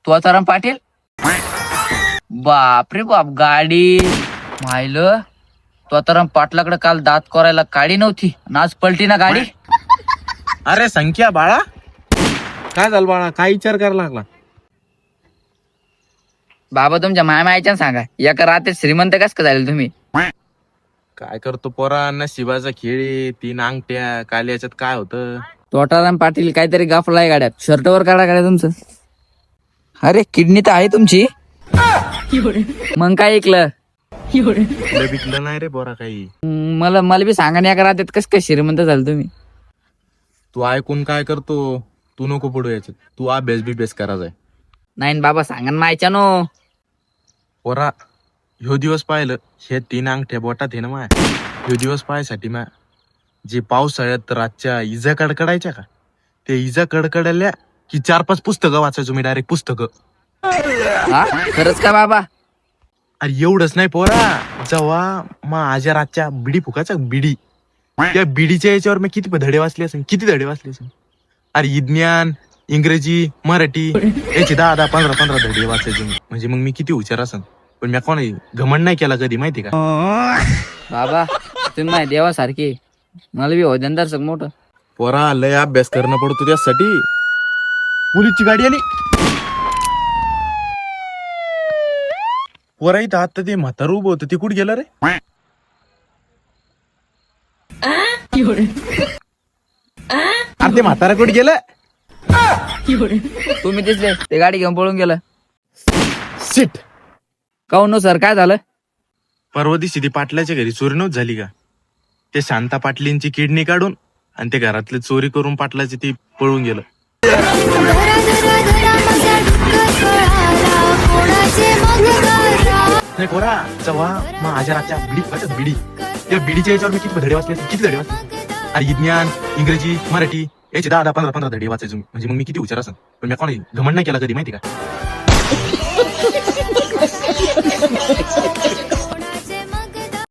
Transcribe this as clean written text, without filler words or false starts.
तुकाराम पाटील. बापरे बाप, गाडी माहिलं. तुकाराम पाटलाकडे काल दात करायला काडी नव्हती, आज पलटी ना गाडी. अरे संख्या बाळा, काय झालं बाळा, काय विचार करायला लागला? बाबा तुमच्या मामायच्या सांगा, एका रात्री श्रीमंत कस का झाले तुम्ही? काय करतो पोरा, नशिबाचा खेळ, 3 अंगठ्या, काल याच्यात काय होतं? तुकाराम पाटील काहीतरी गाफलाय गाड्यात, शर्टवर काढा गाड्या तुमचं. अरे किडनी तर आहे तुमची, मग काय ऐकलं? बिकलं नाही रे पोरा काही. मला बी सांगा ना, एका रात्रीत कस काय श्रीमंत झालं तुम्ही? तू ऐकून काय करतो, तू नको पडू याच्यात, तू अभ्यास करायचा आहे. नाही न बाबा, सांगा ना मायच्या नो. पोरा, ह्यो दिवस पाहिलं, हे 3 अंगठ्या बोटात आहे ना माय, ह्यो दिवस पाहायसाठी माय जे पावसाळ्यात रातच्या इजा कडकडायच्या का, ते इजा कडकडायल्या की 4-5 पुस्तकं वाचायचो मी, डायरेक्ट पुस्तकं. हा खरंच का बाबा? अरे एवढंच नाही पोरा, जेव्हा माझ्या रातच्या बिडी फुकायचा बिडी, त्या बिडीच्या याच्यावर मी किती धडे वाचले असेल. अरे विज्ञान, इंग्रजी, मराठी याचे 10-15 धडे वाचायचे मी. म्हणजे मग मी किती हुशार असेल. पण मी कोणी घमंड नाही केला कधी, माहिती का? बाबा तुम्ही माझ्या देवासारखे, मला बी होद्यांदार सग मोठं. पोरा लय अभ्यास करणं पडतो त्यासाठी. पोलीसची गाडी आली. पोरा इथं आता ते म्हातारं उभं होतं, ते कुठे गेलं रे? अरे ते म्हातारा कुठे गेलं? तुम्ही दिसले, ते गाडी घेऊन पळून गेलं. सिट. काऊन सर, काय झालं? परवा दिवशी ती पाटलाच्या घरी चोरी नव्हती झाली का? ते शांता पाटलींची किडनी काढून आणि ते घरातले चोरी करून पाटलाची ती पळून गेलं. नाही कोरा, जेव्हा माझ्या रातच्या बिडी, त्या बिडीच्या याच्यावर मी किती धडे वाचले. अरे विज्ञान, इंग्रजी, मराठी याचे 10-15 धडे वाचायचो मी. म्हणजे मग मी किती हुशार असेल. पण मी कोणी घमंड नाही केला कधी, माहिती का?